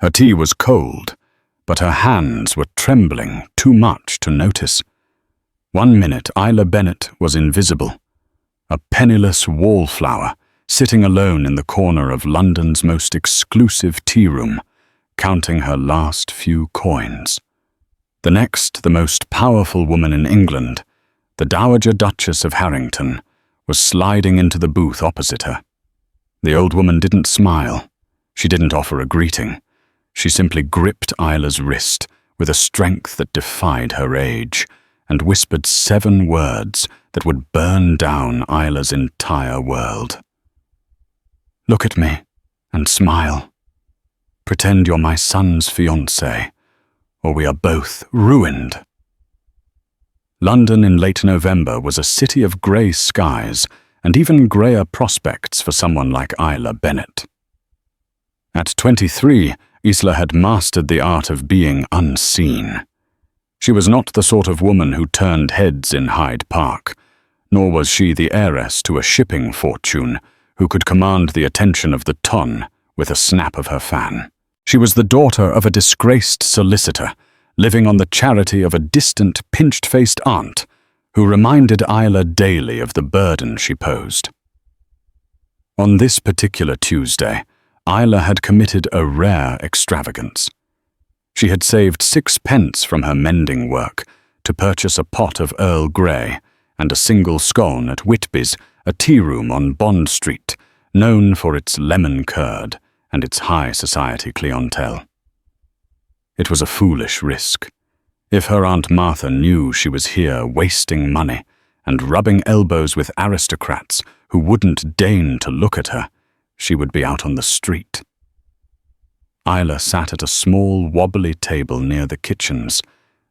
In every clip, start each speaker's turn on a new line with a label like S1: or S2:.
S1: Her tea was cold, but her hands were trembling too much to notice. 1 minute Isla Bennet was invisible, a penniless wallflower sitting alone in the corner of London's most exclusive tea room, counting her last few coins. The next, the most powerful woman in England, the Dowager Duchess of Harrington, was sliding into the booth opposite her. The old woman didn't smile. She didn't offer a greeting. She simply gripped Isla's wrist with a strength that defied her age and whispered 7 words that would burn down Isla's entire world. "Look at me and smile. Pretend you're my son's fiancée, or we are both ruined." London in late November was a city of grey skies and even greyer prospects for someone like Isla Bennet. At 23, Isla had mastered the art of being unseen. She was not the sort of woman who turned heads in Hyde Park, nor was she the heiress to a shipping fortune who could command the attention of the ton with a snap of her fan. She was the daughter of a disgraced solicitor, living on the charity of a distant, pinched-faced aunt who reminded Isla daily of the burden she posed. On this particular Tuesday, Isla had committed a rare extravagance. She had saved 6 pence from her mending work to purchase a pot of Earl Grey and a single scone at Whitby's, a tea room on Bond Street, known for its lemon curd and its high society clientele. It was a foolish risk. If her Aunt Martha knew she was here wasting money and rubbing elbows with aristocrats who wouldn't deign to look at her, she would be out on the street. Isla sat at a small, wobbly table near the kitchens,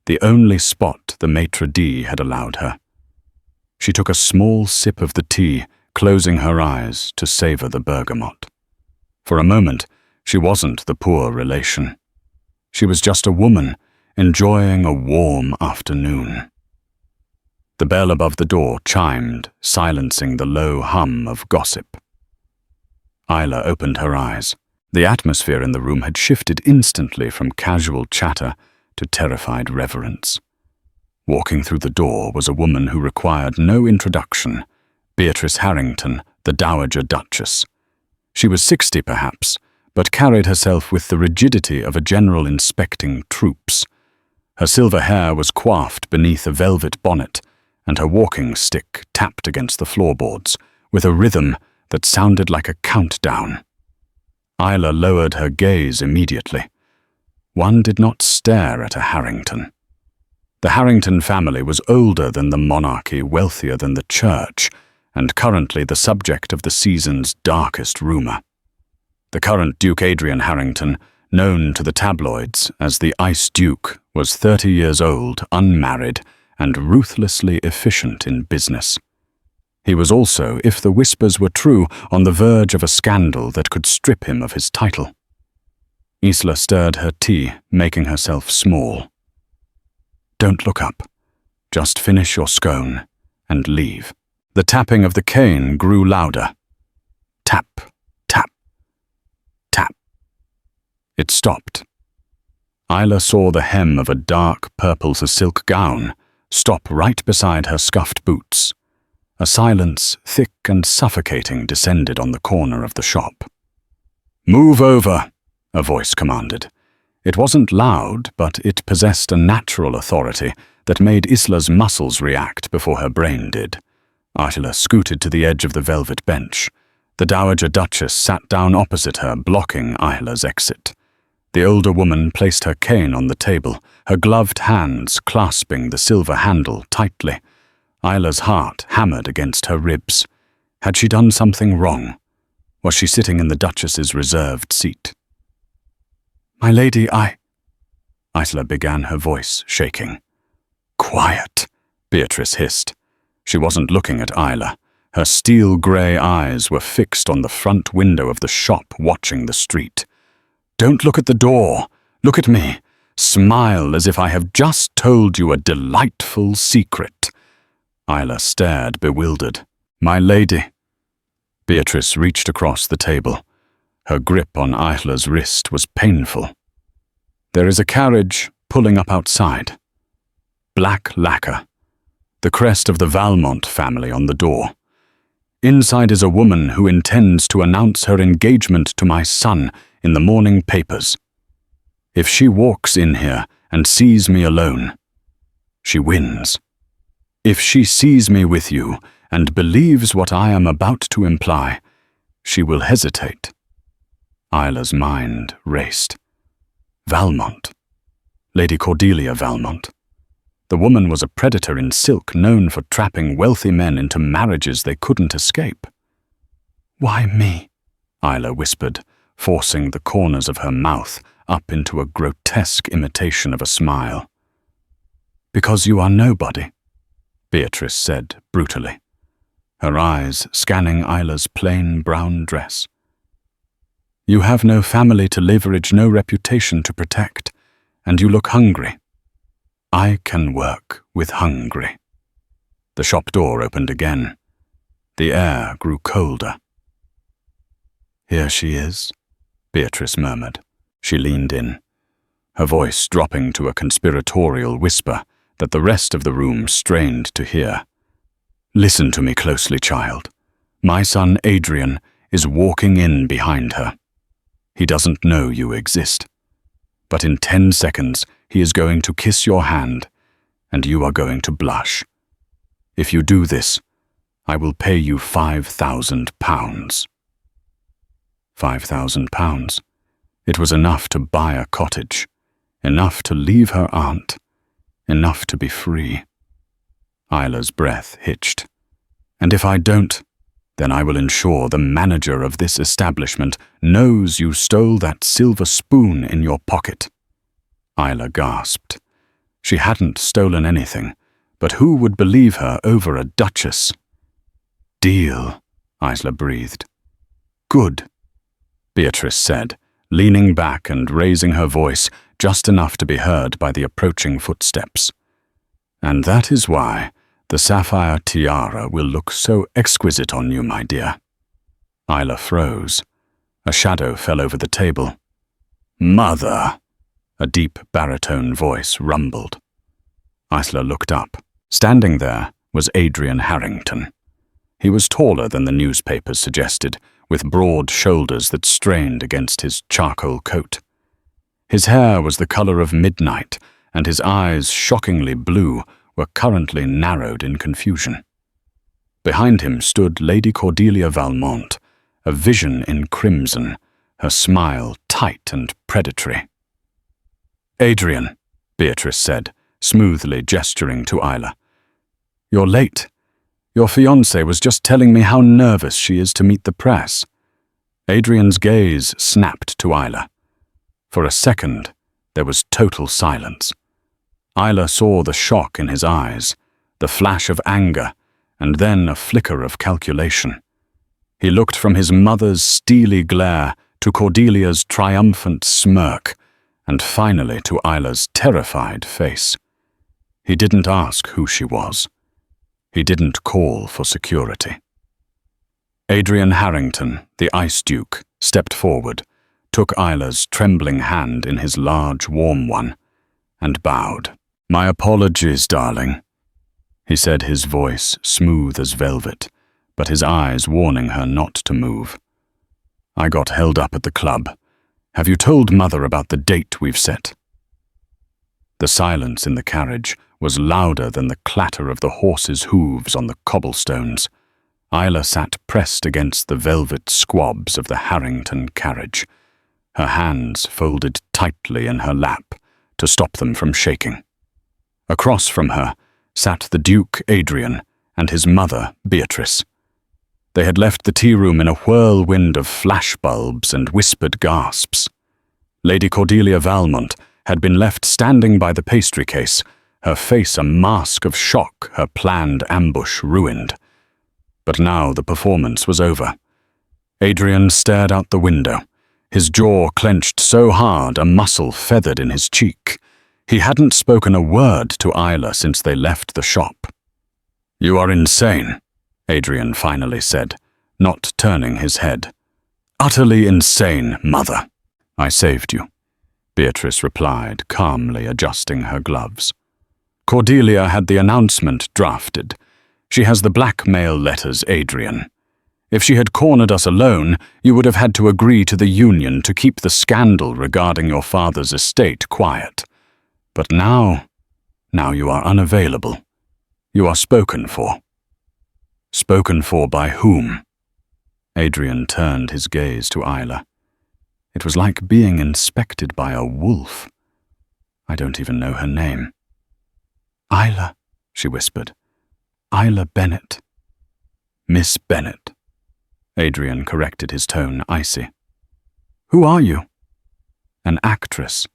S1: the only spot the maitre d' had allowed her. She took a small sip of the tea, closing her eyes to savor the bergamot. For a moment, she wasn't the poor relation. She was just a woman enjoying a warm afternoon. The bell above the door chimed, silencing the low hum of gossip. Isla opened her eyes. The atmosphere in the room had shifted instantly from casual chatter to terrified reverence. Walking through the door was a woman who required no introduction, Beatrice Harrington, the Dowager Duchess. She was 60 perhaps, but carried herself with the rigidity of a general inspecting troops. Her silver hair was coiffed beneath a velvet bonnet, and her walking stick tapped against the floorboards with a rhythm that sounded like a countdown. Isla lowered her gaze immediately. One did not stare at a Harrington. The Harrington family was older than the monarchy, wealthier than the church, and currently the subject of the season's darkest rumor. The current Duke Adrian Harrington, known to the tabloids as the Ice Duke, was 30 years old, unmarried, and ruthlessly efficient in business. He was also, if the whispers were true, on the verge of a scandal that could strip him of his title. Isla stirred her tea, making herself small. "Don't look up. Just finish your scone and leave." The tapping of the cane grew louder. Tap, tap, tap. It stopped. Isla saw the hem of a dark purple silk gown stop right beside her scuffed boots. A silence, thick and suffocating, descended on the corner of the shop. "Move over," a voice commanded. It wasn't loud, but it possessed a natural authority that made Isla's muscles react before her brain did. Isla scooted to the edge of the velvet bench. The Dowager Duchess sat down opposite her, blocking Isla's exit. The older woman placed her cane on the table, her gloved hands clasping the silver handle tightly. Isla's heart hammered against her ribs. Had she done something wrong? Was she sitting in the Duchess's reserved seat? "My lady, Isla began, her voice shaking. "Quiet," Beatrice hissed. She wasn't looking at Isla. Her steel-grey eyes were fixed on the front window of the shop, watching the street. "Don't look at the door. Look at me. Smile as if I have just told you a delightful secret." Isla stared, bewildered. "My lady." Beatrice reached across the table. Her grip on Isla's wrist was painful. There is a carriage pulling up outside. Black lacquer, the crest of the Valmont family on the door. Inside is a woman who intends to announce her engagement to my son in the morning papers. If she walks in here and sees me alone, she wins. If she sees me with you and believes what I am about to imply, she will hesitate. Isla's mind raced. Valmont. Lady Cordelia Valmont. The woman was a predator in silk known for trapping wealthy men into marriages they couldn't escape. "Why me?" Isla whispered, forcing the corners of her mouth up into a grotesque imitation of a smile. "Because you are nobody," Beatrice said brutally, her eyes scanning Isla's plain brown dress. "You have no family to leverage, no reputation to protect, and you look hungry. I can work with hungry." The shop door opened again. The air grew colder. "Here she is," Beatrice murmured. She leaned in, her voice dropping to a conspiratorial whisper that the rest of the room strained to hear. "Listen to me closely, child. My son Adrian is walking in behind her. He doesn't know you exist. But in 10 seconds, he is going to kiss your hand, and you are going to blush. If you do this, I will pay you £5,000. £5,000. It was enough to buy a cottage, enough to leave her aunt, enough to be free. Isla's breath hitched. "And if I don't, then I will ensure the manager of this establishment knows you stole that silver spoon in your pocket." Isla gasped. She hadn't stolen anything, but who would believe her over a duchess? "Deal," Isla breathed. "Good," Beatrice said, leaning back and raising her voice just enough to be heard by the approaching footsteps. "And that is why the sapphire tiara will look so exquisite on you, my dear." Isla froze. A shadow fell over the table. "Mother!" A deep baritone voice rumbled. Isla looked up. Standing there was Adrian Harrington. He was taller than the newspapers suggested, with broad shoulders that strained against his charcoal coat. His hair was the color of midnight, and his eyes, shockingly blue, were currently narrowed in confusion. Behind him stood Lady Cordelia Valmont, a vision in crimson, her smile tight and predatory. "Adrian," Beatrice said, smoothly gesturing to Isla. "You're late. Your fiancée was just telling me how nervous she is to meet the press." Adrian's gaze snapped to Isla. For a second, there was total silence. Isla saw the shock in his eyes, the flash of anger, and then a flicker of calculation. He looked from his mother's steely glare to Cordelia's triumphant smirk, and finally to Isla's terrified face. He didn't ask who she was. He didn't call for security. Adrian Harrington, the Ice Duke, stepped forward, took Isla's trembling hand in his large, warm one, and bowed. "My apologies, darling," he said, his voice smooth as velvet, but his eyes warning her not to move. "I got held up at the club. Have you told Mother about the date we've set?" The silence in the carriage was louder than the clatter of the horses' hooves on the cobblestones. Isla sat pressed against the velvet squabs of the Harrington carriage, her hands folded tightly in her lap to stop them from shaking. Across from her sat the Duke Adrian and his mother Beatrice. They had left the tea room in a whirlwind of flashbulbs and whispered gasps. Lady Cordelia Valmont had been left standing by the pastry case, her face a mask of shock, her planned ambush ruined. But now the performance was over. Adrian stared out the window, his jaw clenched so hard a muscle feathered in his cheek. He hadn't spoken a word to Isla since they left the shop. "You are insane," Adrian finally said, not turning his head. "Utterly insane, Mother. I saved you. Beatrice replied, calmly adjusting her gloves. Cordelia had the announcement drafted. She has the blackmail letters, Adrian. If she had cornered us alone, you would have had to agree to the union to keep the scandal regarding your father's estate quiet. But now you are unavailable. You are spoken for. Spoken for by whom? Adrian turned his gaze to Isla. It was like being inspected by a wolf. I don't even know her name. Isla, she whispered. Isla Bennett. Miss Bennett. Adrian corrected his tone, icy. Who are you? An actress.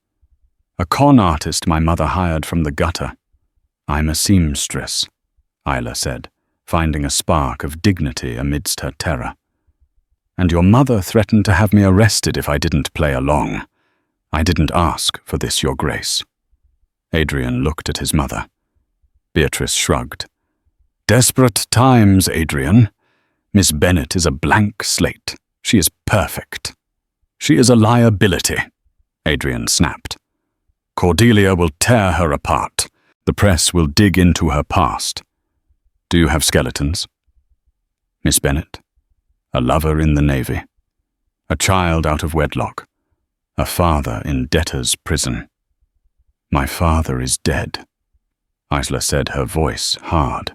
S1: A con artist my mother hired from the gutter. I'm a seamstress, Isla said, finding a spark of dignity amidst her terror. And your mother threatened to have me arrested if I didn't play along. I didn't ask for this, Your Grace. Adrian looked at his mother. Beatrice shrugged. Desperate times, Adrian. Miss Bennett is a blank slate. She is perfect. She is a liability, Adrian snapped. Cordelia will tear her apart. The press will dig into her past. Do you have skeletons? Miss Bennett, a lover in the Navy, a child out of wedlock, a father in debtor's prison. My father is dead, Isla said, her voice hard.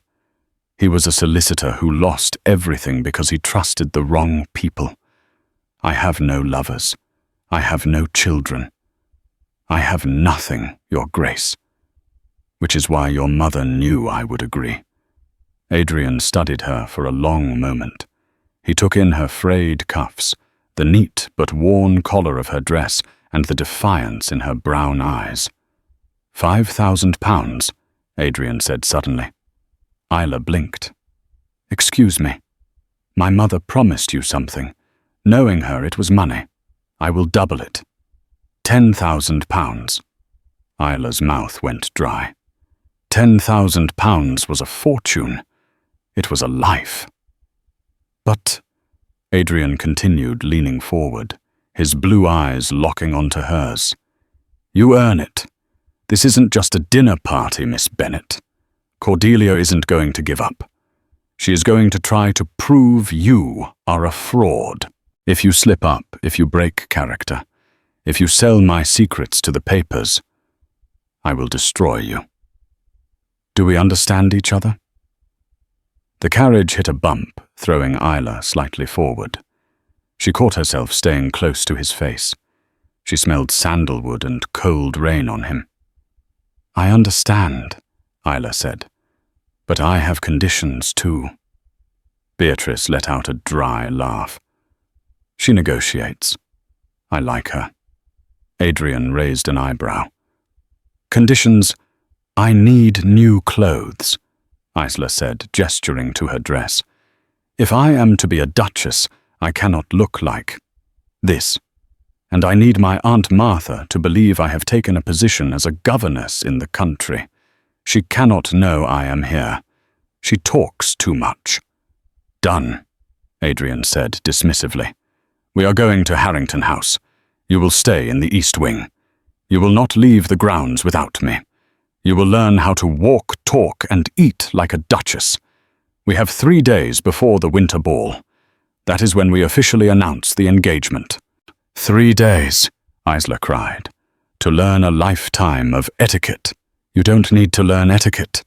S1: He was a solicitor who lost everything because he trusted the wrong people. I have no lovers. I have no children. I have nothing, Your Grace. Which is why your mother knew I would agree. Adrian studied her for a long moment. He took in her frayed cuffs, the neat but worn collar of her dress, and the defiance in her brown eyes. £5,000, Adrian said suddenly. Isla blinked. Excuse me. My mother promised you something. Knowing her, it was money. I will double it. £10,000. Isla's mouth went dry. £10,000 was a fortune. It was a life. But, Adrian continued, leaning forward, his blue eyes locking onto hers. You earn it. This isn't just a dinner party, Miss Bennett. Cordelia isn't going to give up. She is going to try to prove you are a fraud. If you slip up, if you break character, if you sell my secrets to the papers, I will destroy you. Do we understand each other? The carriage hit a bump, throwing Isla slightly forward. She caught herself staying close to his face. She smelled sandalwood and cold rain on him. I understand, Isla said, but I have conditions too. Beatrice let out a dry laugh. She negotiates. I like her. Adrian raised an eyebrow. Conditions, I need new clothes, Isla said, gesturing to her dress. If I am to be a duchess, I cannot look like this. And I need my Aunt Martha to believe I have taken a position as a governess in the country. She cannot know I am here. She talks too much. Done, Adrian said dismissively. We are going to Harrington House. You will stay in the East Wing. You will not leave the grounds without me. You will learn how to walk, talk, and eat like a duchess. We have 3 days before the winter ball. That is when we officially announce the engagement. 3 days, Isla cried, to learn a lifetime of etiquette. You don't need to learn etiquette,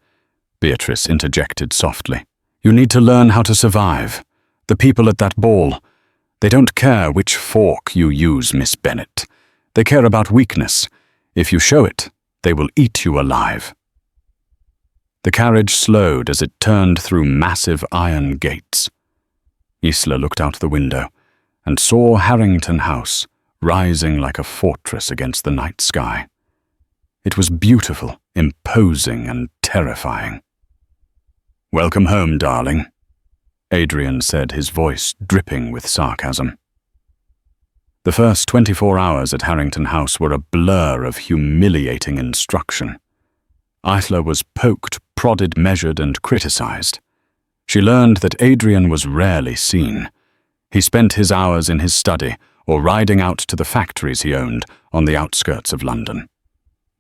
S1: Beatrice interjected softly. You need to learn how to survive. The people at that ball, they don't care which fork you use, Miss Bennett. They care about weakness. If you show it, they will eat you alive. The carriage slowed as it turned through massive iron gates. Isla looked out the window and saw Harrington House rising like a fortress against the night sky. It was beautiful, imposing, and terrifying. Welcome home, darling, Adrian said, his voice dripping with sarcasm. The first 24 hours at Harrington House were a blur of humiliating instruction. Isla was poked, prodded, measured, and criticized. She learned that Adrian was rarely seen. He spent his hours in his study or riding out to the factories he owned on the outskirts of London.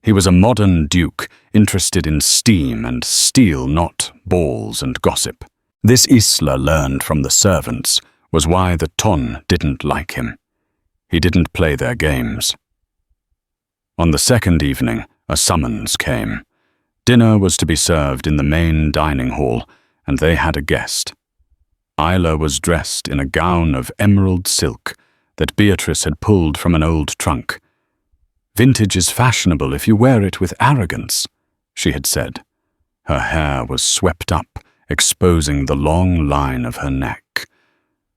S1: He was a modern duke, interested in steam and steel, not balls and gossip. This Isla learned from the servants was why the Ton didn't like him. He didn't play their games. On the second evening, a summons came. Dinner was to be served in the main dining hall, and they had a guest. Isla was dressed in a gown of emerald silk that Beatrice had pulled from an old trunk. "Vintage is fashionable if you wear it with arrogance," she had said. Her hair was swept up, exposing the long line of her neck.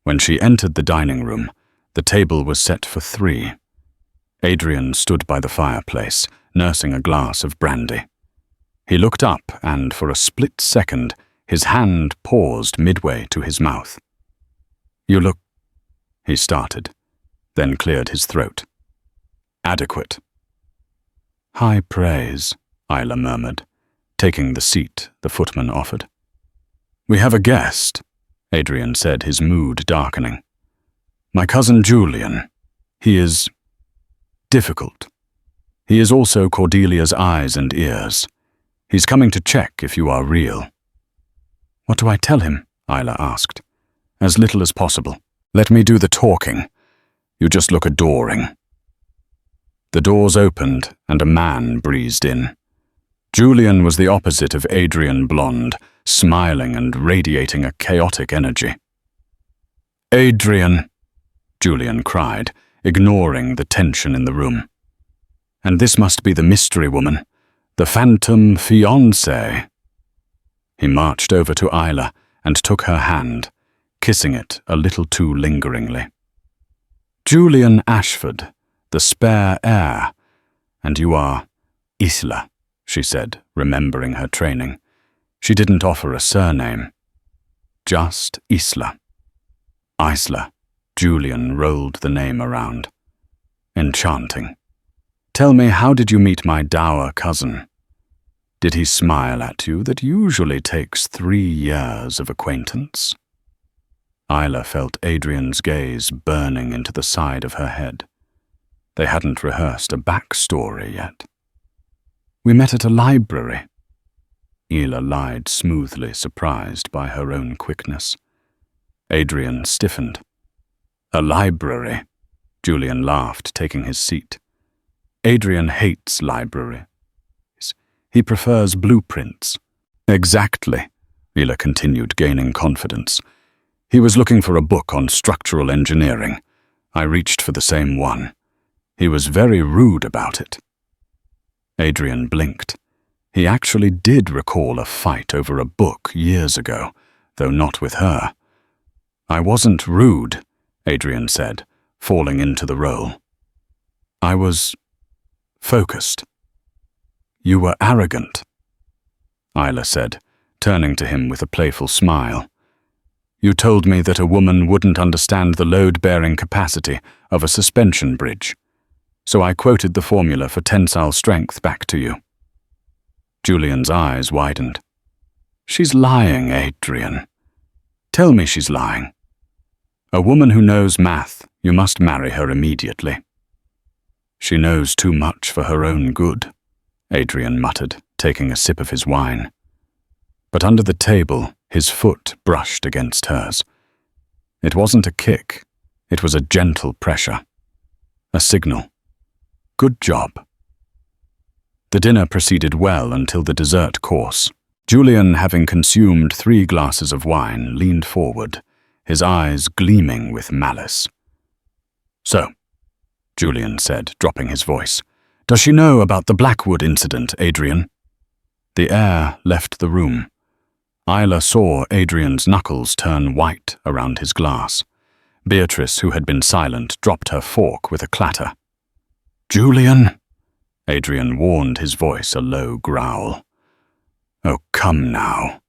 S1: When she entered the dining room, the table was set for 3. Adrian stood by the fireplace, nursing a glass of brandy. He looked up, and for a split second, his hand paused midway to his mouth. "You look—" he started, then cleared his throat. "Adequate." "High praise," Isla murmured, taking the seat the footman offered. "We have a guest," Adrian said, his mood darkening. "My cousin Julian. He is difficult. He is also Cordelia's eyes and ears. He's coming to check if you are real." "What do I tell him?" Isla asked. "As little as possible. Let me do the talking. You just look adoring." The doors opened and a man breezed in. Julian was the opposite of Adrian Blonde, smiling and radiating a chaotic energy. "Adrian," Julian cried, ignoring the tension in the room. "And this must be the mystery woman, the phantom Fiancée." He marched over to Isla and took her hand, kissing it a little too lingeringly. "Julian Ashford, the spare heir, and you are Isla," she said, remembering her training. She didn't offer a surname. Just Isla. Isla. Julian rolled the name around. "Enchanting. Tell me, how did you meet my dour cousin? Did he smile at you that usually takes 3 years of acquaintance?" Isla felt Adrian's gaze burning into the side of her head. They hadn't rehearsed a backstory yet. "We met at a library." Isla lied smoothly, surprised by her own quickness. Adrian stiffened. "A library?" Julian laughed, taking his seat. "Adrian hates libraries. He prefers blueprints." "Exactly," Isla continued, gaining confidence. "He was looking for a book on structural engineering. I reached for the same one. He was very rude about it." Adrian blinked. He actually did recall a fight over a book years ago, though not with her. "I wasn't rude," Adrian said, falling into the role. "I was focused." "You were arrogant," Isla said, turning to him with a playful smile. "You told me that a woman wouldn't understand the load-bearing capacity of a suspension bridge, so I quoted the formula for tensile strength back to you." Julian's eyes widened. "She's lying, Adrian. Tell me she's lying. A woman who knows math, you must marry her immediately." "She knows too much for her own good," Adrian muttered, taking a sip of his wine. But under the table, his foot brushed against hers. It wasn't a kick, it was a gentle pressure. A signal. Good job. The dinner proceeded well until the dessert course. Julian, having consumed 3 glasses of wine, leaned forward, his eyes gleaming with malice. "So," Julian said, dropping his voice, "does she know about the Blackwood incident, Adrian?" The air left the room. Isla saw Adrian's knuckles turn white around his glass. Beatrice, who had been silent, dropped her fork with a clatter. "Julian!" Adrian warned, his voice a low growl. "Oh, come now,"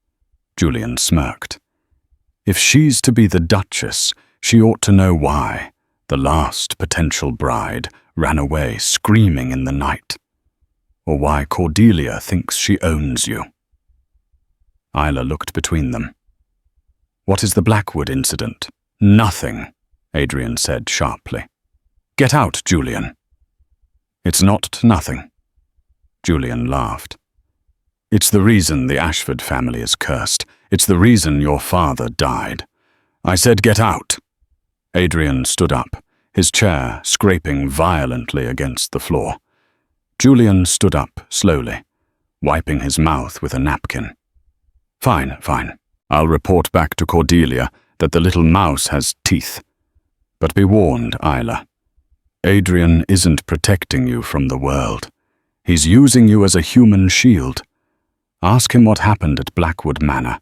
S1: Julian smirked. "If she's to be the Duchess, she ought to know why the last potential bride ran away screaming in the night, or why Cordelia thinks she owns you." Isla looked between them. "What is the Blackwood incident?" "Nothing," Adrian said sharply. Get out, Julian." "It's not nothing." Julian laughed. "It's the reason the Ashford family is cursed. It's the reason your father died. I said get out." Adrian stood up, his chair scraping violently against the floor. Julian stood up slowly, wiping his mouth with a napkin. Fine. I'll report back to Cordelia that the little mouse has teeth. But be warned, Isla. Adrian isn't protecting you from the world. He's using you as a human shield. Ask him what happened at Blackwood Manor.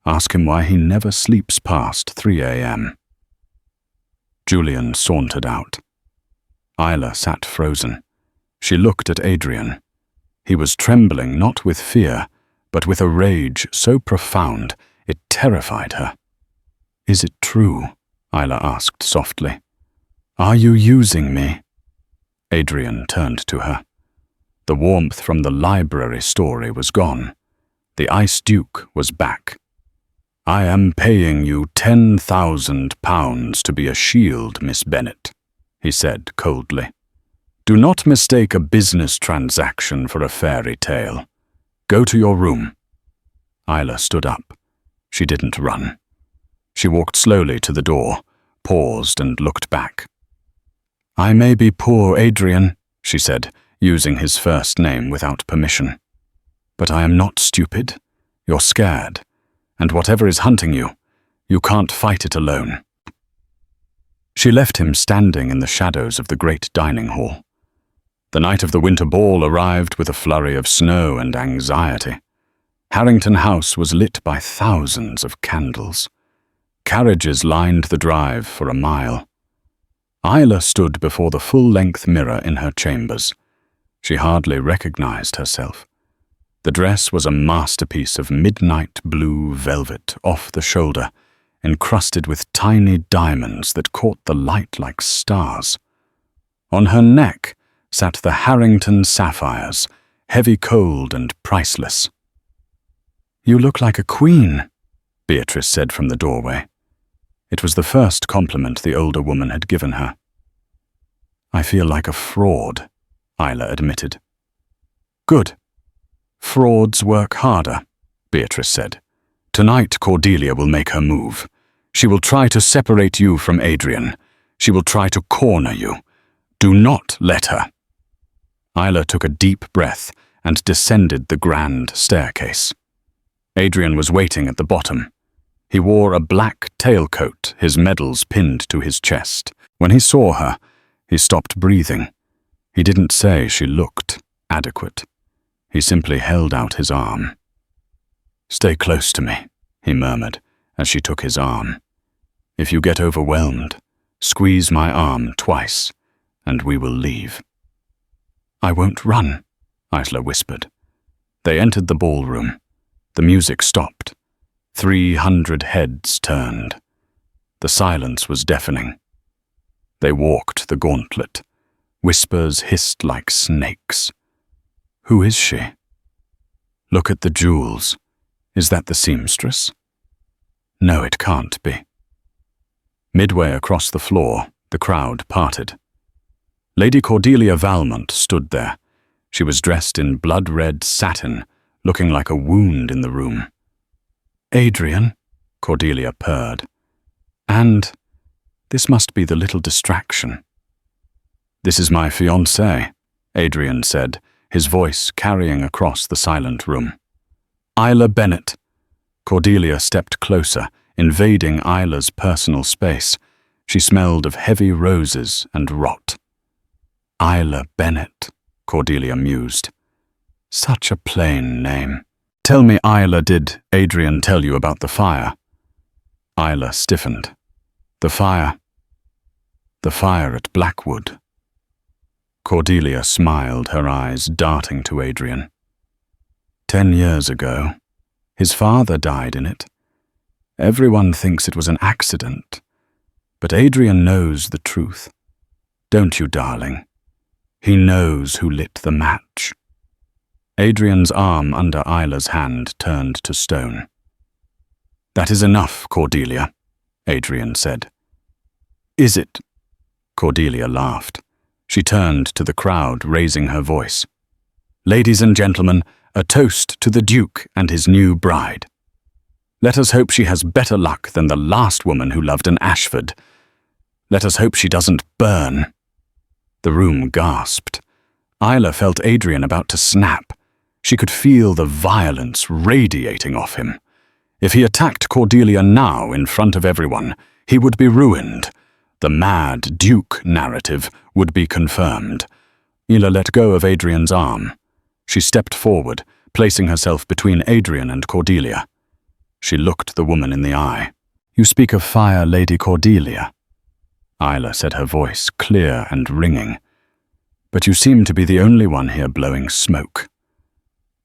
S1: Ask him why he never sleeps past 3 a.m. Julian sauntered out. Isla sat frozen. She looked at Adrian. He was trembling not with fear, but with a rage so profound it terrified her. "Is it true?" Isla asked softly. "Are you using me?" Adrian turned to her. The warmth from the library story was gone. The Ice Duke was back. "I am paying you £10,000 to be a shield, Miss Bennet," he said coldly. "Do not mistake a business transaction for a fairy tale. Go to your room." Isla stood up. She didn't run. She walked slowly to the door, paused and looked back. "I may be poor Adrian," she said, using his first name without permission. "But I am not stupid. You're scared. And whatever is hunting you, you can't fight it alone." She left him standing in the shadows of the great dining hall. The night of the winter ball arrived with a flurry of snow and anxiety. Harrington House was lit by thousands of candles. Carriages lined the drive for a mile. Isla stood before the full-length mirror in her chambers. She hardly recognized herself. The dress was a masterpiece of midnight blue velvet off the shoulder, encrusted with tiny diamonds that caught the light like stars. On her neck sat the Harrington sapphires, heavy cold and priceless. "You look like a queen," Beatrice said from the doorway. It was the first compliment the older woman had given her. "I feel like a fraud," Isla admitted. "Good. Frauds work harder," Beatrice said. "Tonight Cordelia will make her move. She will try to separate you from Adrian. She will try to corner you. Do not let her." Isla took a deep breath and descended the grand staircase. Adrian was waiting at the bottom. He wore a black tailcoat, his medals pinned to his chest. When he saw her, he stopped breathing. He didn't say she looked adequate. He simply held out his arm. "Stay close to me," he murmured as she took his arm. "If you get overwhelmed, squeeze my arm twice, and we will leave." "I won't run," Isla whispered. They entered the ballroom. The music stopped. 300 heads turned. The silence was deafening. They walked the gauntlet. Whispers hissed like snakes. "Who is she?" "Look at the jewels. Is that the seamstress?" "No, it can't be." Midway across the floor, the crowd parted. Lady Cordelia Valmont stood there. She was dressed in blood-red satin, looking like a wound in the room. "Adrian," Cordelia purred. "And this must be the little distraction." "This is my fiancée," Adrian said, his voice carrying across the silent room. "Isla Bennet." Cordelia stepped closer, invading Isla's personal space. She smelled of heavy roses and rot. "Isla Bennet," Cordelia mused. "Such a plain name. Tell me, Isla, did Adrian tell you about the fire?" Isla stiffened. The fire at Blackwood." Cordelia smiled, her eyes darting to Adrian. 10 years ago, his father died in it. Everyone thinks it was an accident, but Adrian knows the truth. Don't you, darling? He knows who lit the match. Adrian's arm under Isla's hand turned to stone. "That is enough, Cordelia," Adrian said. "Is it?" Cordelia laughed. She turned to the crowd, raising her voice. "Ladies and gentlemen, a toast to the Duke and his new bride. Let us hope she has better luck than the last woman who loved an Ashford. Let us hope she doesn't burn." The room gasped. Isla felt Adrian about to snap. She could feel the violence radiating off him. If he attacked Cordelia now in front of everyone, he would be ruined. The mad Duke narrative would be confirmed. Isla let go of Adrian's arm. She stepped forward, placing herself between Adrian and Cordelia. She looked the woman in the eye. "You speak of fire, Lady Cordelia," Isla said, her voice clear and ringing. "But you seem to be the only one here blowing smoke."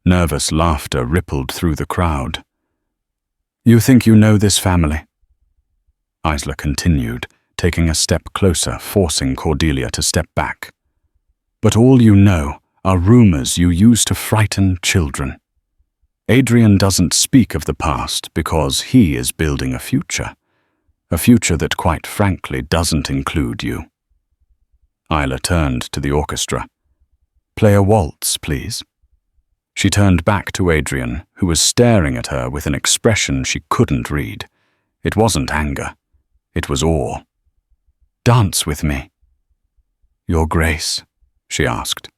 S1: Nervous laughter rippled through the crowd. "You think you know this family?" Isla continued, taking a step closer, forcing Cordelia to step back. "But all you know are rumors you use to frighten children. Adrian doesn't speak of the past because he is building a future that quite frankly doesn't include you." Isla turned to the orchestra. "Play a waltz, please." She turned back to Adrian, who was staring at her with an expression she couldn't read. It wasn't anger. It was awe. "Dance with me." "Your Grace?" she asked.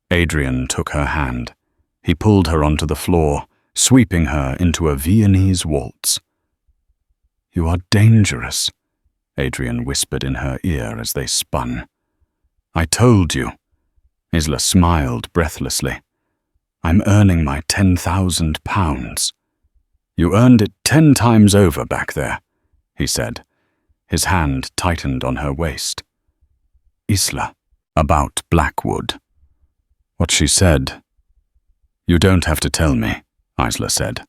S1: Adrian took her hand. He pulled her onto the floor, sweeping her into a Viennese waltz. "You are dangerous," Adrian whispered in her ear as they spun. "I told you." Isla smiled breathlessly. "I'm earning my £10,000. "You earned it 10 times over back there," he said. His hand tightened on her waist. "Isla, about Blackwood." What she said. "You don't have to tell me," Isla said.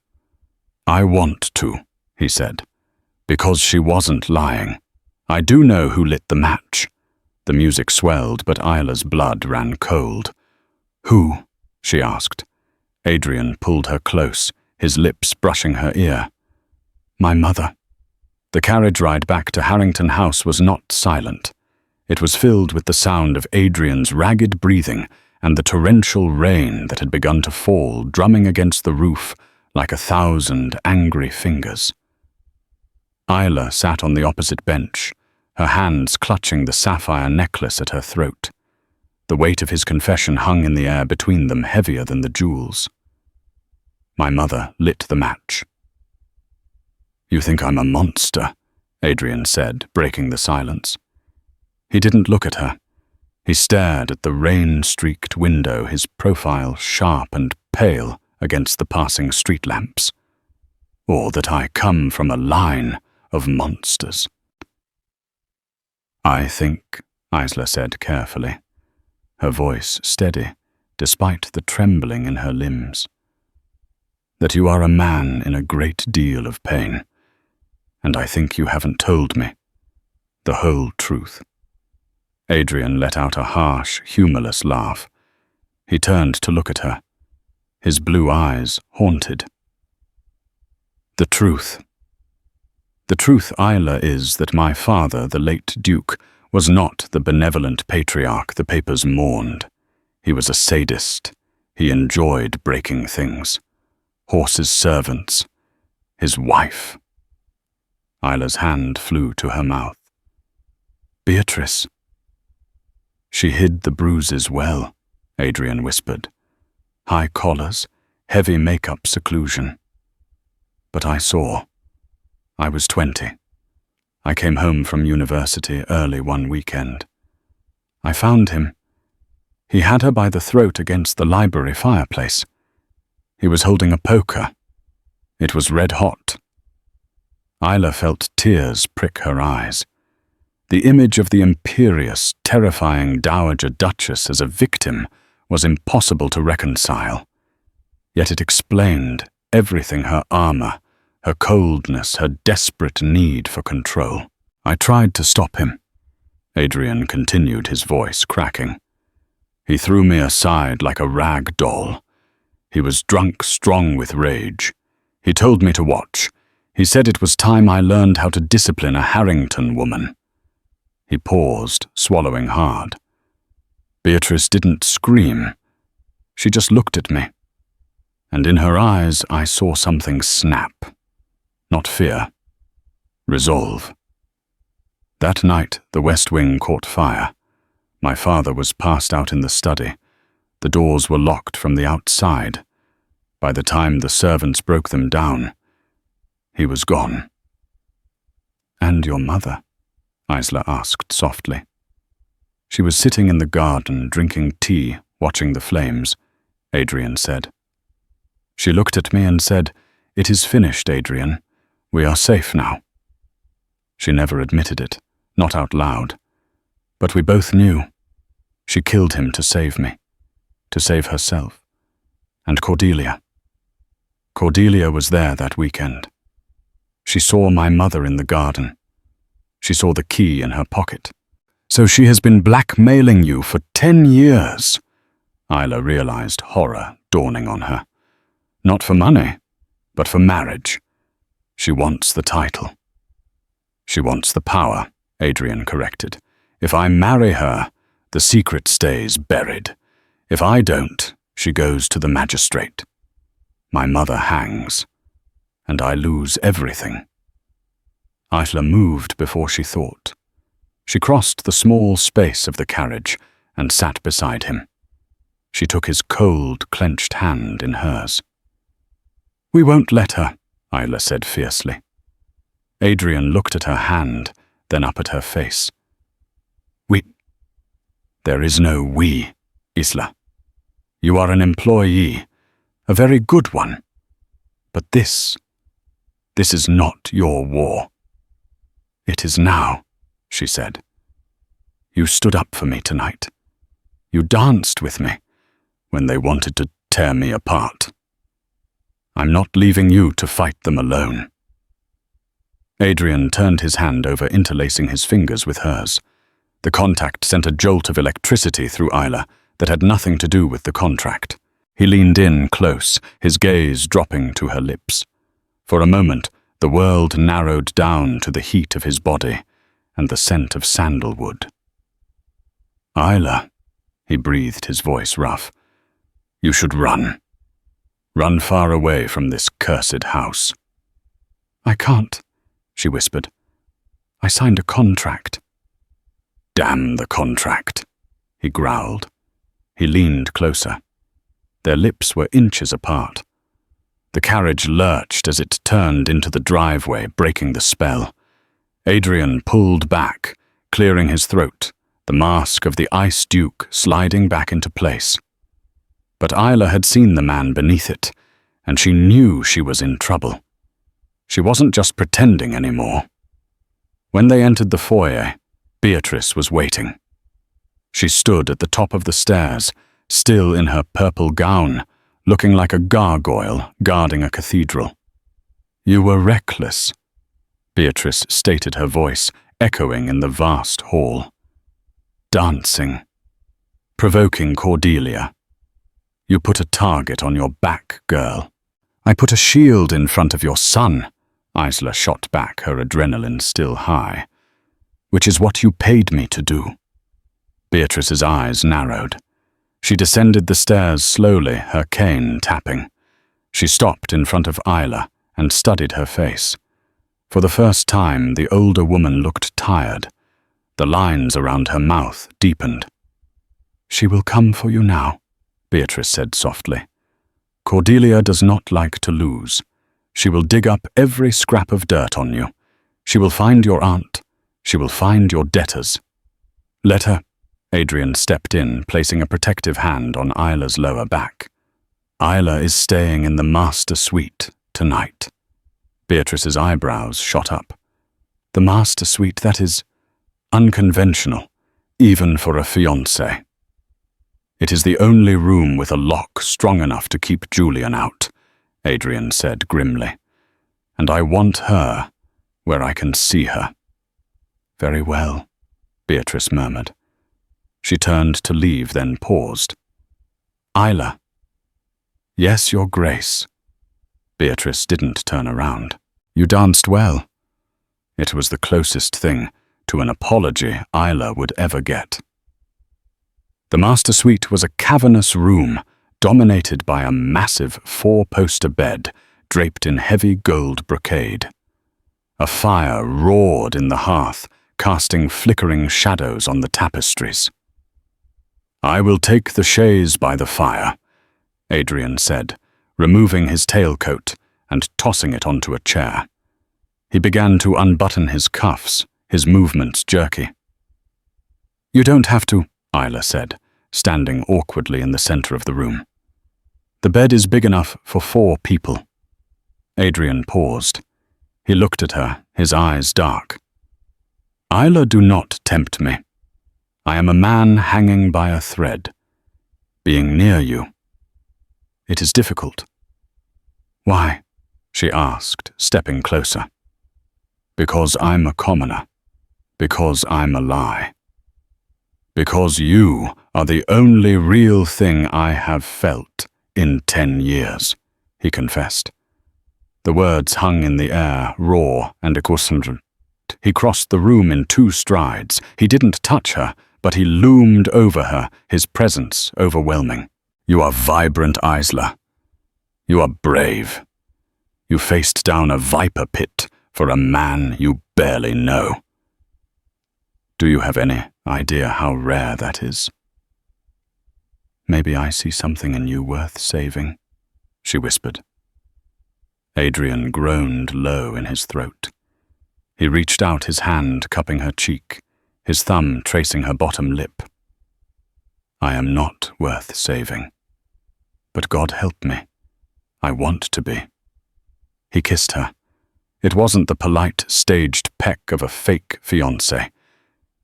S1: "I want to," he said, "because she wasn't lying. I do know who lit the match." The music swelled, but Isla's blood ran cold. "Who?" she asked. Adrian pulled her close, his lips brushing her ear. "My mother." The carriage ride back to Harrington House was not silent. It was filled with the sound of Adrian's ragged breathing and the torrential rain that had begun to fall, drumming against the roof like 1,000 angry fingers. Isla sat on the opposite bench, her hands clutching the sapphire necklace at her throat. The weight of his confession hung in the air between them, heavier than the jewels. My mother lit the match. "You think I'm a monster," Adrian said, breaking the silence. He didn't look at her. He stared at the rain-streaked window, his profile sharp and pale against the passing street lamps. "Or that I come from a line of monsters." "I think," Isla said carefully, her voice steady, despite the trembling in her limbs, "that you are a man in a great deal of pain, and I think you haven't told me the whole truth." Adrian let out a harsh, humorless laugh. He turned to look at her, his blue eyes haunted. "The truth. The truth, Isla, is that my father, the late Duke, was not the benevolent patriarch the papers mourned. He was a sadist. He enjoyed breaking things. Horses' servants. His wife." Isla's hand flew to her mouth. "Beatrice." "She hid the bruises well," Adrian whispered. "High collars, heavy makeup seclusion. But I saw. I was 20. I came home from university early one weekend. I found him. He had her by the throat against the library fireplace. He was holding a poker. It was red hot." Isla felt tears prick her eyes. The image of the imperious, terrifying Dowager Duchess as a victim was impossible to reconcile. Yet it explained everything: her armor, her coldness, her desperate need for control. "I tried to stop him," Adrian continued, his voice cracking. "He threw me aside like a rag doll. He was drunk, strong with rage. He told me to watch. He said it was time I learned how to discipline a Harrington woman. He paused, swallowing hard. Beatrice didn't scream. She just looked at me. And in her eyes I saw something snap. Not fear. Resolve. That night the West Wing caught fire. My father was passed out in the study. The doors were locked from the outside. By the time the servants broke them down, he was gone. "And your mother?" Isla asked softly. "She was sitting in the garden, drinking tea, watching the flames," Adrian said. She looked at me and said, "It is finished, Adrian. We are safe now." She never admitted it, not out loud. But we both knew. She killed him to save me, to save herself. And Cordelia. Cordelia was there that weekend. She saw my mother in the garden. She saw the key in her pocket. "So she has been blackmailing you for 10 years. Isla realized horror dawning on her. Not for money, but for marriage. She wants the title. She wants the power, Adrian corrected. If I marry her, the secret stays buried. If I don't, she goes to the magistrate. My mother hangs, and I lose everything." Isla moved before she thought. She crossed the small space of the carriage and sat beside him. She took his cold, clenched hand in hers. "We won't let her," Isla said fiercely. Adrian looked at her hand, then up at her face. "There is no we, Isla. You are an employee, a very good one. But this is not your war." "It is now," she said. "You stood up for me tonight. You danced with me when they wanted to tear me apart. I'm not leaving you to fight them alone." Adrian turned his hand over, interlacing his fingers with hers. The contact sent a jolt of electricity through Isla that had nothing to do with the contract. He leaned in close, his gaze dropping to her lips. For a moment, the world narrowed down to the heat of his body and the scent of sandalwood. "Isla," he breathed, his voice rough, "you should run. Run far away from this cursed house." "I can't," she whispered. "I signed a contract." "Damn the contract," he growled. He leaned closer. Their lips were inches apart. The carriage lurched as it turned into the driveway, breaking the spell. Adrian pulled back, clearing his throat, the mask of the Ice Duke sliding back into place. But Isla had seen the man beneath it, and she knew she was in trouble. She wasn't just pretending anymore. When they entered the foyer, Beatrice was waiting. She stood at the top of the stairs, still in her purple gown, looking like a gargoyle guarding a cathedral. "You were reckless," Beatrice stated, her voice echoing in the vast hall. "Dancing. Provoking Cordelia. You put a target on your back, girl." "I put a shield in front of your son," Isla shot back, her adrenaline still high. "Which is what you paid me to do." Beatrice's eyes narrowed. She descended the stairs slowly, her cane tapping. She stopped in front of Isla and studied her face. For the first time, the older woman looked tired. The lines around her mouth deepened. "She will come for you now," Beatrice said softly. "Cordelia does not like to lose. She will dig up every scrap of dirt on you. She will find your aunt. She will find your debtors. Let her." Adrian stepped in, placing a protective hand on Isla's lower back. "Isla is staying in the master suite tonight." Beatrice's eyebrows shot up. "The master suite, that is unconventional, even for a fiancé." "It is the only room with a lock strong enough to keep Julian out," Adrian said grimly. "And I want her where I can see her." "Very well," Beatrice murmured. She turned to leave, then paused. "Isla." "Yes, Your Grace." Beatrice didn't turn around. "You danced well." It was the closest thing to an apology Isla would ever get. The master suite was a cavernous room dominated by a massive 4-poster bed draped in heavy gold brocade. A fire roared in the hearth, casting flickering shadows on the tapestries. "I will take the chaise by the fire," Adrian said, removing his tailcoat and tossing it onto a chair. He began to unbutton his cuffs, his movements jerky. "You don't have to," Isla said, standing awkwardly in the center of the room. "The bed is big enough for 4 people." Adrian paused. He looked at her, his eyes dark. "Isla, do not tempt me. I am a man hanging by a thread. Being near you, it is difficult." "Why?" she asked, stepping closer. "Because I'm a commoner. Because I'm a lie. Because you are the only real thing I have felt in 10 years, he confessed. The words hung in the air, raw and equistant. He crossed the room in 2 strides. He didn't touch her, but he loomed over her, his presence overwhelming. "You are vibrant, Isla. You are brave. You faced down a viper pit for a man you barely know. Do you have any idea how rare that is?" "Maybe I see something in you worth saving," she whispered. Adrian groaned low in his throat. He reached out his hand, cupping her cheek, his thumb tracing her bottom lip. "I am not worth saving. But God help me. I want to be." He kissed her. It wasn't the polite, staged peck of a fake fiancé.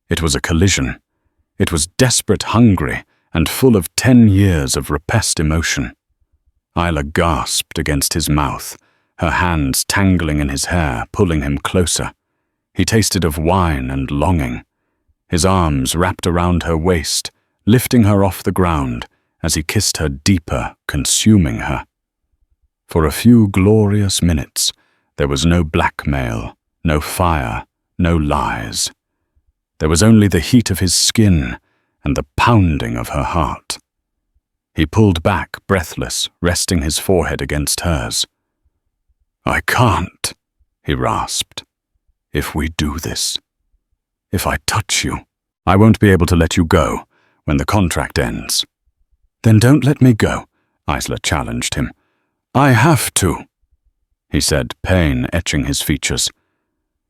S1: It was a collision. It was desperate, hungry, and full of 10 years of repressed emotion. Isla gasped against his mouth, her hands tangling in his hair, pulling him closer. He tasted of wine and longing. His arms wrapped around her waist, lifting her off the ground as he kissed her deeper, consuming her. For a few glorious minutes, there was no blackmail, no fire, no lies. There was only the heat of his skin and the pounding of her heart. He pulled back, breathless, resting his forehead against hers. "I can't," he rasped. "If we do this, if I touch you, I won't be able to let you go when the contract ends." "Then don't let me go," Isla challenged him. "I have to," he said, pain etching his features.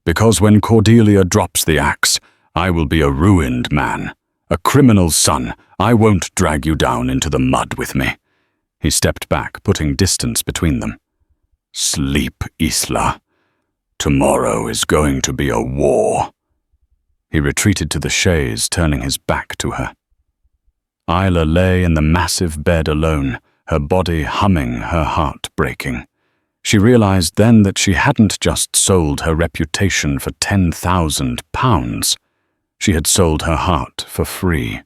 S1: "Because when Cordelia drops the axe, I will be a ruined man, a criminal's son. I won't drag you down into the mud with me." He stepped back, putting distance between them. "Sleep, Isla. Tomorrow is going to be a war." He retreated to the chaise, turning his back to her. Isla lay in the massive bed alone, her body humming, her heart breaking. She realized then that she hadn't just sold her reputation for £10,000. She had sold her heart for free.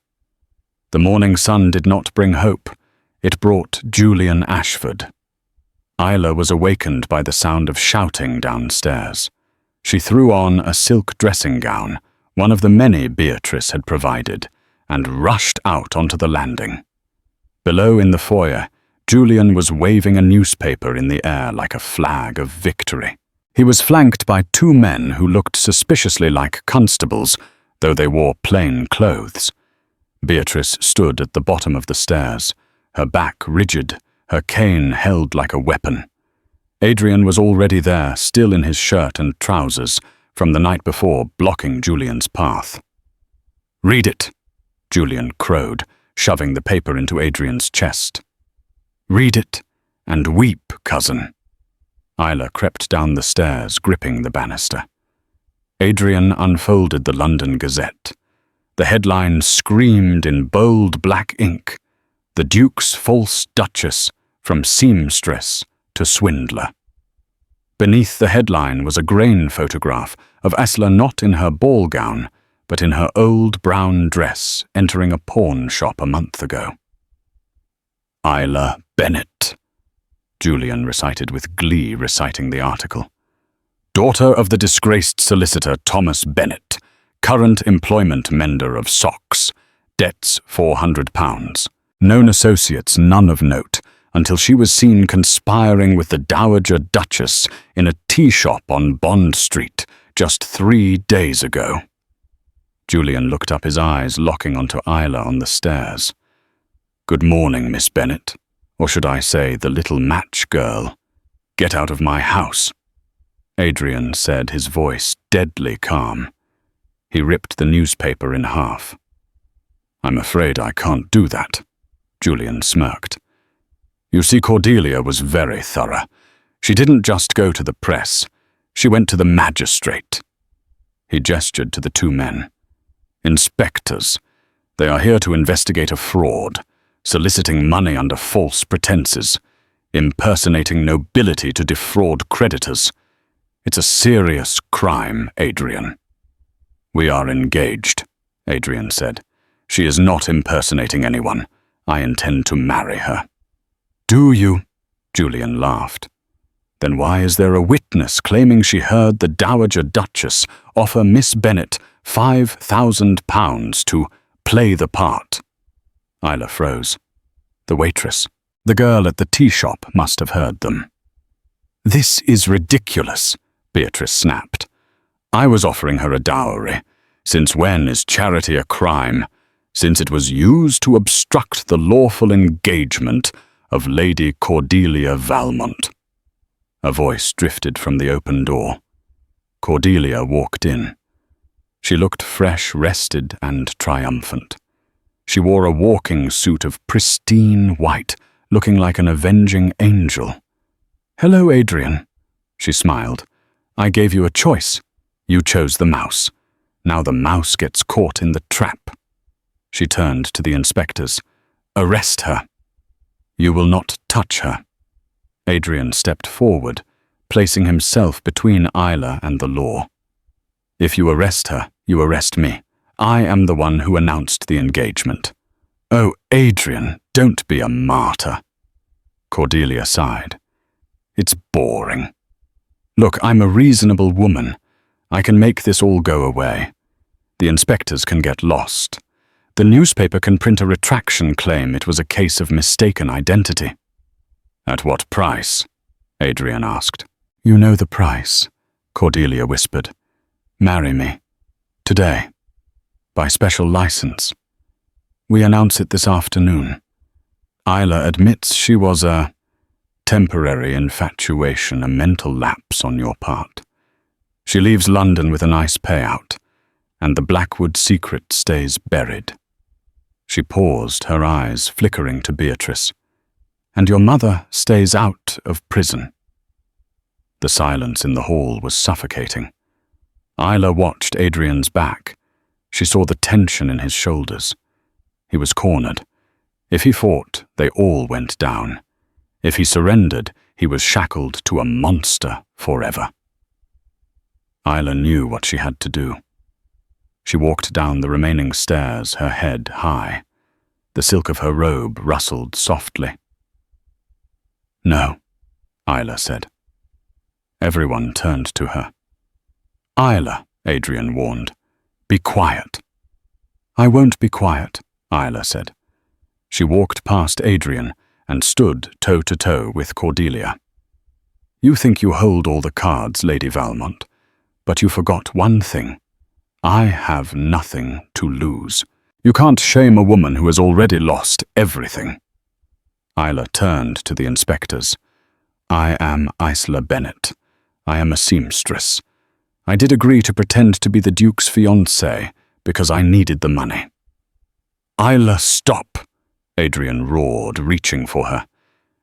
S1: The morning sun did not bring hope. It brought Julian Ashford. Isla was awakened by the sound of shouting downstairs. She threw on a silk dressing gown, one of the many Beatrice had provided, and rushed out onto the landing. Below in the foyer, Julian was waving a newspaper in the air like a flag of victory. He was flanked by 2 men who looked suspiciously like constables, though they wore plain clothes. Beatrice stood at the bottom of the stairs, her back rigid, her cane held like a weapon. Adrian was already there, still in his shirt and trousers, from the night before, blocking Julian's path. "Read it," Julian crowed, shoving the paper into Adrian's chest. "Read it, and weep, cousin." Isla crept down the stairs, gripping the banister. Adrian unfolded the London Gazette. The headline screamed in bold black ink, "The Duke's false Duchess, from seamstress to swindler." Beneath the headline was a grain photograph of Isla not in her ball gown, but in her old brown dress entering a pawn shop a month ago. "Isla Bennet," Julian recited with glee, reciting the article. "Daughter of the disgraced solicitor Thomas Bennet, Current employment mender of socks. Debts £400. Known associates none of note, until she was seen conspiring with the Dowager Duchess in a tea shop on Bond Street just 3 days ago. Julian looked up, his eyes locking onto Isla on the stairs. Good morning, Miss Bennet. Or should I say, the little match girl. Get out of my house. Adrian said, his voice deadly calm. He ripped the newspaper in half. I'm afraid I can't do that, Julian smirked. You see, Cordelia was very thorough. She didn't just go to the press. She went to the magistrate. He gestured to the 2 men. Inspectors. They are here to investigate a fraud, soliciting money under false pretenses, impersonating nobility to defraud creditors. It's a serious crime, Adrian. We are engaged, Adrian said. She is not impersonating anyone. I intend to marry her. Do you? Julian laughed. Then why is there a witness claiming she heard the Dowager Duchess offer Miss Bennet £5,000 to play the part? Isla froze. The waitress, the girl at the tea shop, must have heard them. This is ridiculous, Beatrice snapped. I was offering her a dowry. Since when is charity a crime? Since it was used to obstruct the lawful engagement of Lady Cordelia Valmont. A voice drifted from the open door. Cordelia walked in. She looked fresh, rested, and triumphant. She wore a walking suit of pristine white, looking like an avenging angel. Hello, Adrian, she smiled. I gave you a choice. You chose the mouse. Now the mouse gets caught in the trap. She turned to the inspectors. Arrest her. You will not touch her. Adrian stepped forward, placing himself between Isla and the law. If you arrest her, you arrest me. I am the one who announced the engagement. Oh, Adrian, don't be a martyr. Cordelia sighed. It's boring. Look, I'm a reasonable woman. I can make this all go away. The inspectors can get lost. The newspaper can print a retraction claim it was a case of mistaken identity. At what price? Adrian asked. You know the price, Cordelia whispered. Marry me. Today. By special license. We announce it this afternoon. Isla admits she was a temporary infatuation, a mental lapse on your part. She leaves London with a nice payout, and the Blackwood secret stays buried. She paused, her eyes flickering to Beatrice. And your mother stays out of prison. The silence in the hall was suffocating. Isla watched Adrian's back. She saw the tension in his shoulders. He was cornered. If he fought, they all went down. If he surrendered, he was shackled to a monster forever. Isla knew what she had to do. She walked down the remaining stairs, her head high. The silk of her robe rustled softly. No, Isla said. Everyone turned to her. Isla, Adrian warned. Be quiet. I won't be quiet, Isla said. She walked past Adrian and stood toe-to-toe with Cordelia. You think you hold all the cards, Lady Valmont, but you forgot one thing. I have nothing to lose. You can't shame a woman who has already lost everything. Isla turned to the inspectors. I am Isla Bennet. I am a seamstress. I did agree to pretend to be the Duke's fiancée because I needed the money. Isla, stop! Adrian roared, reaching for her.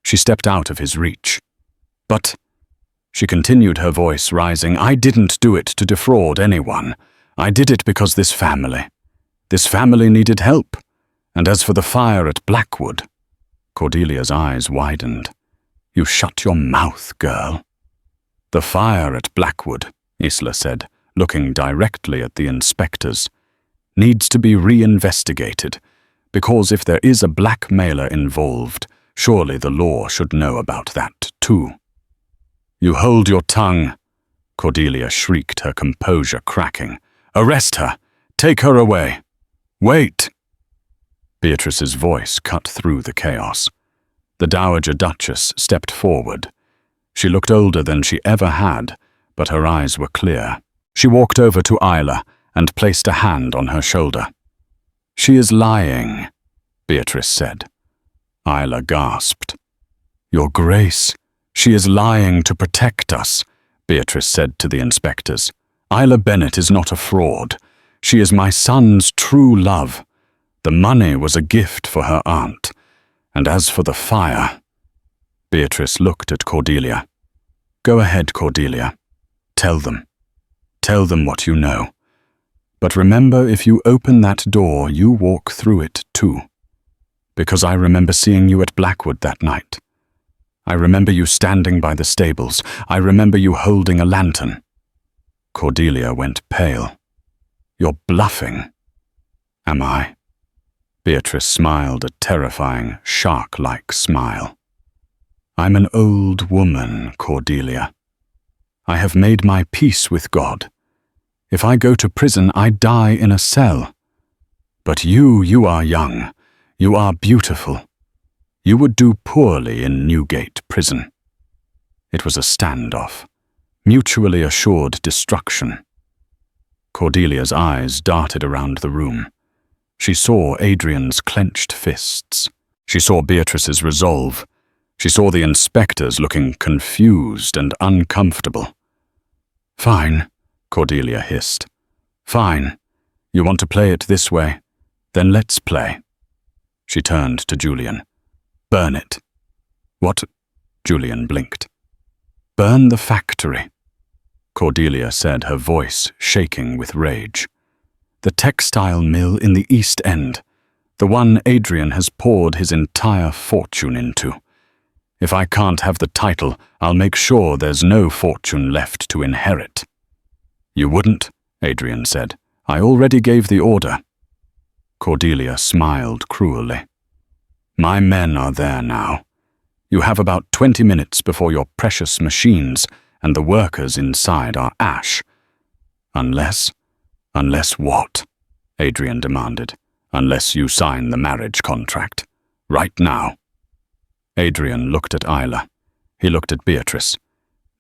S1: She stepped out of his reach. But, she continued, her voice rising, I didn't do it to defraud anyone. I did it because this family needed help. And as for the fire at Blackwood, Cordelia's eyes widened. You shut your mouth, girl. The fire at Blackwood, Isla said, looking directly at the inspectors, needs to be reinvestigated, because if there is a blackmailer involved, surely the law should know about that too. You hold your tongue, Cordelia shrieked, her composure cracking. Arrest her. Take her away. Wait! Beatrice's voice cut through the chaos. The Dowager Duchess stepped forward. She looked older than she ever had, but her eyes were clear. She walked over to Isla and placed a hand on her shoulder. "She is lying," Beatrice said. Isla gasped. "Your Grace, she is lying to protect us," Beatrice said to the inspectors. "Isla Bennet is not a fraud. She is my son's true love. The money was a gift for her aunt. And as for the fire—" Beatrice looked at Cordelia. "Go ahead, Cordelia. Tell them. Tell them what you know. But remember, if you open that door, you walk through it too. Because I remember seeing you at Blackwood that night. I remember you standing by the stables. I remember you holding a lantern." Cordelia went pale. "You're bluffing." "Am I?" Beatrice smiled a terrifying, shark-like smile. "I'm an old woman, Cordelia. I have made my peace with God. If I go to prison, I die in a cell. But you are young. You are beautiful. You would do poorly in Newgate prison." It was a standoff, mutually assured destruction. Cordelia's eyes darted around the room. She saw Adrian's clenched fists. She saw Beatrice's resolve. She saw the inspectors looking confused and uncomfortable. "Fine," Cordelia hissed. "Fine. You want to play it this way? Then let's play." She turned to Julian. "Burn it." "What?" Julian blinked. "Burn the factory," Cordelia said, her voice shaking with rage. "The textile mill in the East End, the one Adrian has poured his entire fortune into. If I can't have the title, I'll make sure there's no fortune left to inherit." "You wouldn't," Adrian said. "I already gave the order." Cordelia smiled cruelly. "My men are there now. You have about 20 minutes before your precious machines and the workers inside are ash. Unless what?" Adrian demanded. "Unless you sign the marriage contract. Right now." Adrian looked at Isla. He looked at Beatrice.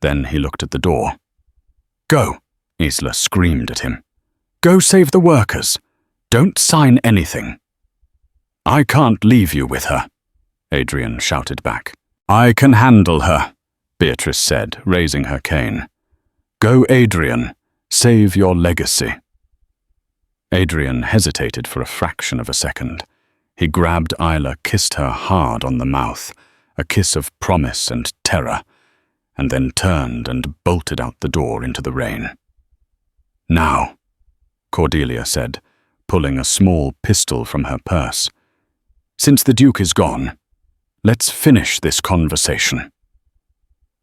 S1: Then he looked at the door. "Go," Isla screamed at him. "Go save the workers. Don't sign anything." "I can't leave you with her," Adrian shouted back. "I can handle her," Beatrice said, raising her cane. "Go, Adrian. Save your legacy." Adrian hesitated for a fraction of a second. He grabbed Isla, kissed her hard on the mouth, a kiss of promise and terror, and then turned and bolted out the door into the rain. "Now," Cordelia said, pulling a small pistol from her purse. "Since the Duke is gone, let's finish this conversation."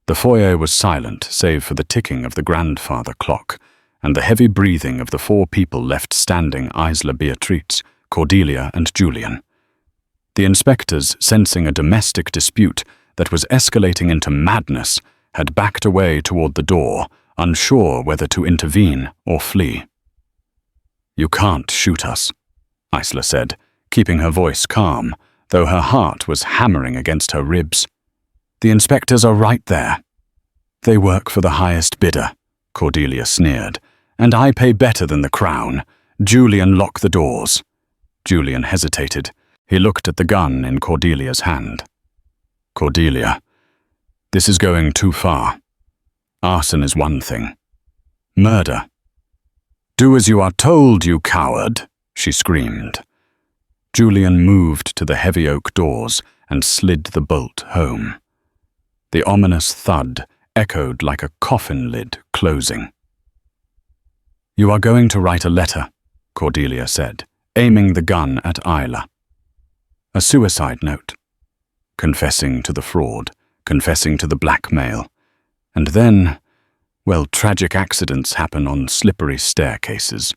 S1: The foyer was silent, save for the ticking of the grandfather clock and the heavy breathing of the four people left standing: Isla Beatrice, Cordelia, and Julian. The inspectors, sensing a domestic dispute that was escalating into madness, had backed away toward the door, unsure whether to intervene or flee. "You can't shoot us," Isla said, keeping her voice calm, though her heart was hammering against her ribs. "The inspectors are right there." "They work for the highest bidder," Cordelia sneered. "And I pay better than the crown. Julian, lock the doors." Julian hesitated. He looked at the gun in Cordelia's hand. "Cordelia, this is going too far. Arson is one thing. Murder—" "Do as you are told, you coward," she screamed. Julian moved to the heavy oak doors and slid the bolt home. The ominous thud echoed like a coffin lid closing. "You are going to write a letter," Cordelia said, aiming the gun at Isla. "A suicide note. Confessing to the fraud, confessing to the blackmail. And then, well, tragic accidents happen on slippery staircases."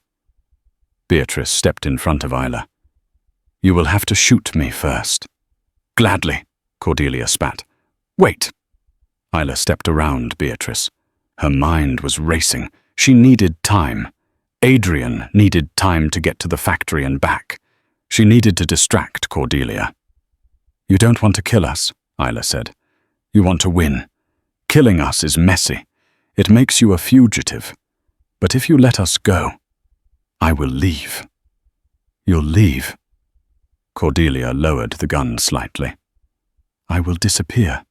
S1: Beatrice stepped in front of Isla. "You will have to shoot me first." "Gladly," Cordelia spat. "Wait." Isla stepped around Beatrice. Her mind was racing. She needed time. Adrian needed time to get to the factory and back. She needed to distract Cordelia. "You don't want to kill us," Isla said. "You want to win. Killing us is messy. It makes you a fugitive. But if you let us go, I will leave." "You'll leave?" Cordelia lowered the gun slightly. "I will disappear."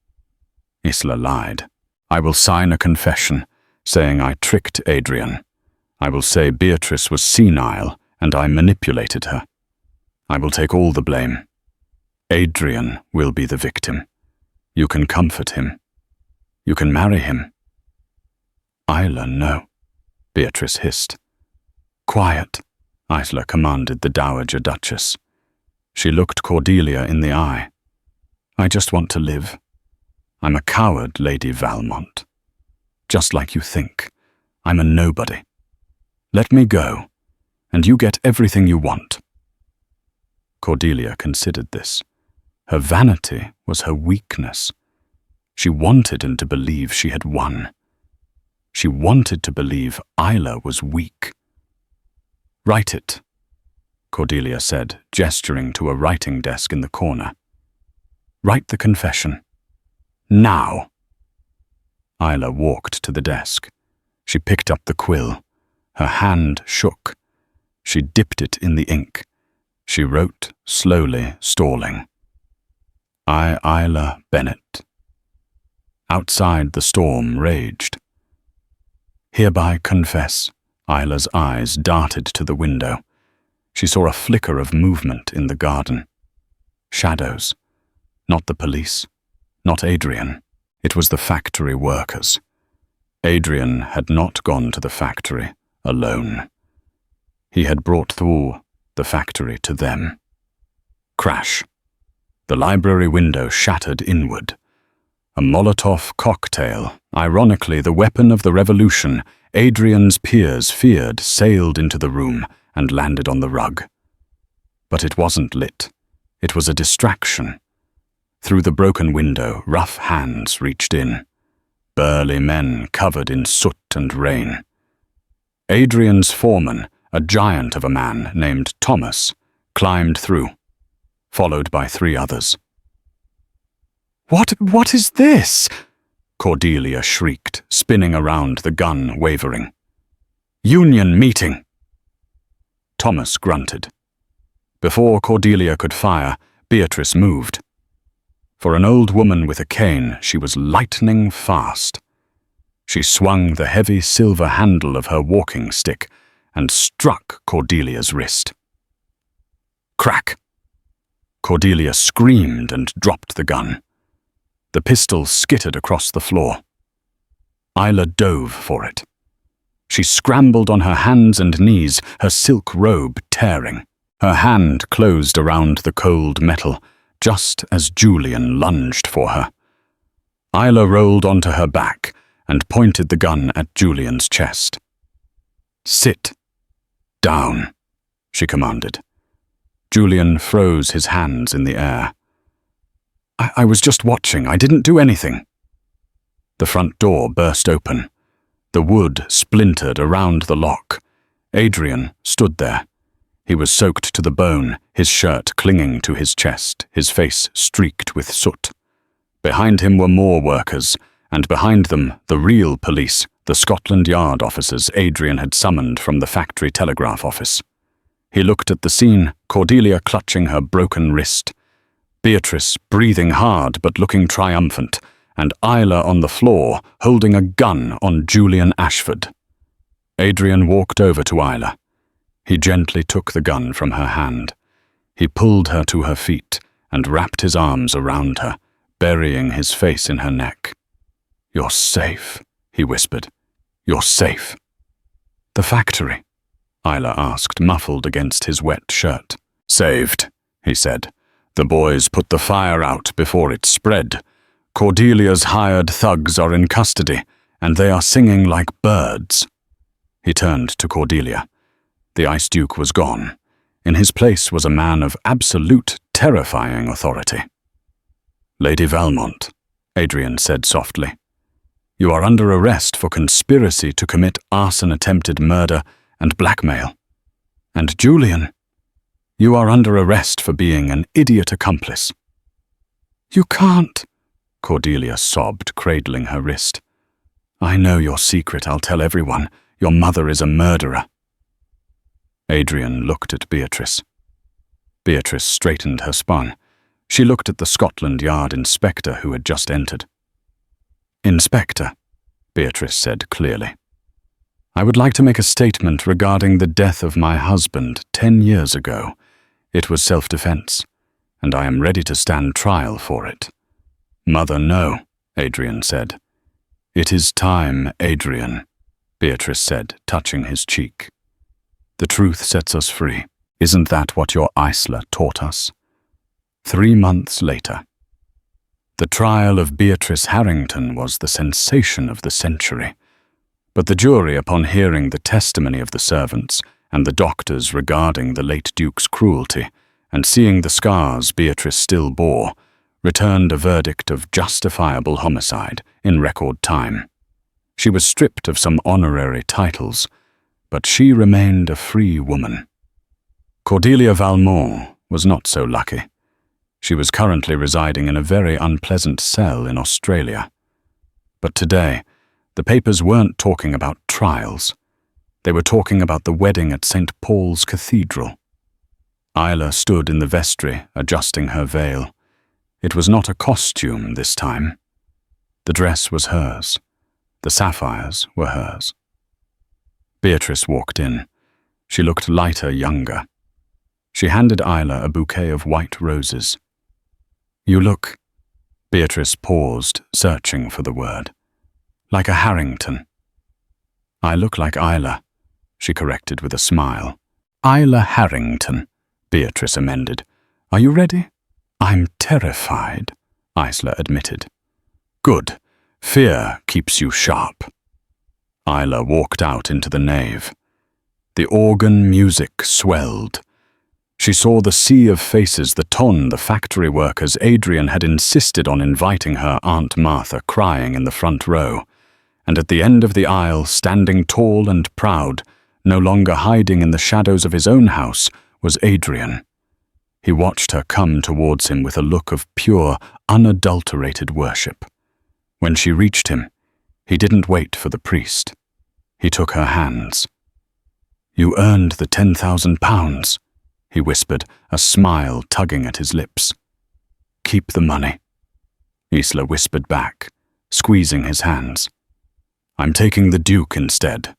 S1: Isla lied. "I will sign a confession, saying I tricked Adrian. I will say Beatrice was senile and I manipulated her. I will take all the blame. Adrian will be the victim. You can comfort him. You can marry him." "Isla, no," Beatrice hissed. "Quiet," Isla commanded the Dowager Duchess. She looked Cordelia in the eye. "I just want to live. I'm a coward, Lady Valmont. Just like you think. I'm a nobody. Let me go, and you get everything you want." Cordelia considered this. Her vanity was her weakness. She wanted him to believe she had won. She wanted to believe Isla was weak. "Write it," Cordelia said, gesturing to a writing desk in the corner. "Write the confession. Now." Isla walked to the desk. She picked up the quill. Her hand shook. She dipped it in the ink. She wrote, slowly, stalling. "I, Isla Bennett." Outside, the storm raged. "Hereby confess." Isla's eyes darted to the window. She saw a flicker of movement in the garden. Shadows. Not the police. Not Adrian. It was the factory workers. Adrian had not gone to the factory alone. He had brought through the factory to them. Crash. The library window shattered inward. A Molotov cocktail, ironically the weapon of the revolution Adrian's peers feared, sailed into the room and landed on the rug. But it wasn't lit. It was a distraction. Through the broken window, rough hands reached in. Burly men covered in soot and rain. Adrian's foreman, a giant of a man named Thomas, climbed through, followed by 3 others. What is this?" Cordelia shrieked, spinning around, the gun wavering. "Union meeting." Thomas grunted. Before Cordelia could fire, Beatrice moved. For an old woman with a cane, she was lightning fast. She swung the heavy silver handle of her walking stick and struck Cordelia's wrist. Crack! Cordelia screamed and dropped the gun. The pistol skittered across the floor. Isla dove for it. She scrambled on her hands and knees, her silk robe tearing. Her hand closed around the cold metal, just as Julian lunged for her. Isla rolled onto her back and pointed the gun at Julian's chest. "Sit. Down," she commanded. Julian froze his hands in the air. I was just watching. I didn't do anything." The front door burst open. The wood splintered around the lock. Adrian stood there. He was soaked to the bone, his shirt clinging to his chest, his face streaked with soot. Behind him were more workers, and behind them the real police, the Scotland Yard officers Adrian had summoned from the factory telegraph office. He looked at the scene, Cordelia clutching her broken wrist, Beatrice breathing hard but looking triumphant, and Isla on the floor holding a gun on Julian Ashford. Adrian walked over to Isla. He gently took the gun from her hand. He pulled her to her feet and wrapped his arms around her, burying his face in her neck. "You're safe," he whispered. "You're safe." "The factory?" Isla asked, muffled against his wet shirt. "Saved," he said. "The boys put the fire out before it spread. Cordelia's hired thugs are in custody, and they are singing like birds." He turned to Cordelia. The Ice Duke was gone. In his place was a man of absolute, terrifying authority. "Lady Valmont," Adrian said softly, "you are under arrest for conspiracy to commit arson, attempted murder, and blackmail. And Julian, you are under arrest for being an idiot accomplice." "You can't," Cordelia sobbed, cradling her wrist. "I know your secret. I'll tell everyone. Your mother is a murderer." Adrian looked at Beatrice. Beatrice straightened her spine. She looked at the Scotland Yard inspector who had just entered. "Inspector," Beatrice said clearly, "I would like to make a statement regarding the death of my husband 10 years ago. It was self-defense, and I am ready to stand trial for it." "Mother, no," Adrian said. "It is time, Adrian," Beatrice said, touching his cheek. "The truth sets us free. Isn't that what your Isla taught us?" 3 months later. The trial of Beatrice Harrington was the sensation of the century. But the jury, upon hearing the testimony of the servants and the doctors regarding the late Duke's cruelty, and seeing the scars Beatrice still bore, returned a verdict of justifiable homicide in record time. She was stripped of some honorary titles, but she remained a free woman. Cordelia Valmont was not so lucky. She was currently residing in a very unpleasant cell in Australia. But today, the papers weren't talking about trials. They were talking about the wedding at St. Paul's Cathedral. Isla stood in the vestry, adjusting her veil. It was not a costume this time. The dress was hers. The sapphires were hers. Beatrice walked in. She looked lighter, younger. She handed Isla a bouquet of white roses. "You look—" Beatrice paused, searching for the word. "Like a Harrington." "I look like Isla," she corrected with a smile. "Isla Harrington," Beatrice amended. "Are you ready?" "I'm terrified," Isla admitted. "Good. Fear keeps you sharp." Isla walked out into the nave. The organ music swelled. She saw the sea of faces, the ton, the factory workers. Adrian had insisted on inviting her Aunt Martha, crying in the front row. And at the end of the aisle, standing tall and proud, no longer hiding in the shadows of his own house, was Adrian. He watched her come towards him with a look of pure, unadulterated worship. When she reached him, he didn't wait for the priest. He took her hands. "You earned the £10,000, he whispered, a smile tugging at his lips. "Keep the money," Isla whispered back, squeezing his hands. "I'm taking the Duke instead."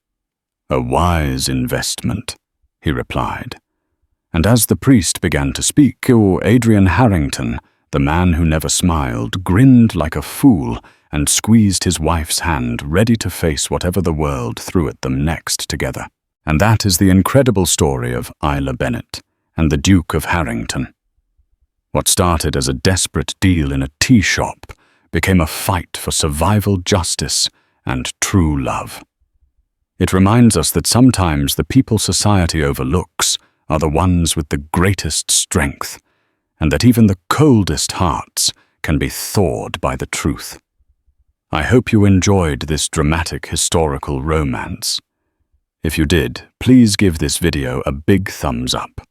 S1: "A wise investment," he replied. And as the priest began to speak, Adrian Harrington, the man who never smiled, grinned like a fool and squeezed his wife's hand, ready to face whatever the world threw at them next together. And that is the incredible story of Isla Bennett and the Duke of Harrington. What started as a desperate deal in a tea shop became a fight for survival justice and true love. It reminds us that sometimes the people society overlooks are the ones with the greatest strength, and that even the coldest hearts can be thawed by the truth. I hope you enjoyed this dramatic historical romance. If you did, please give this video a big thumbs up.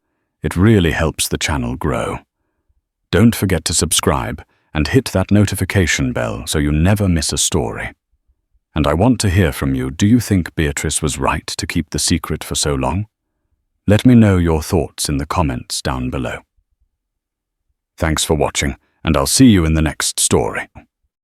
S1: It really helps the channel grow. Don't forget to subscribe and hit that notification bell so you never miss a story. And I want to hear from you. Do you think Beatrice was right to keep the secret for so long? Let me know your thoughts in the comments down below. Thanks for watching, and I'll see you in the next story.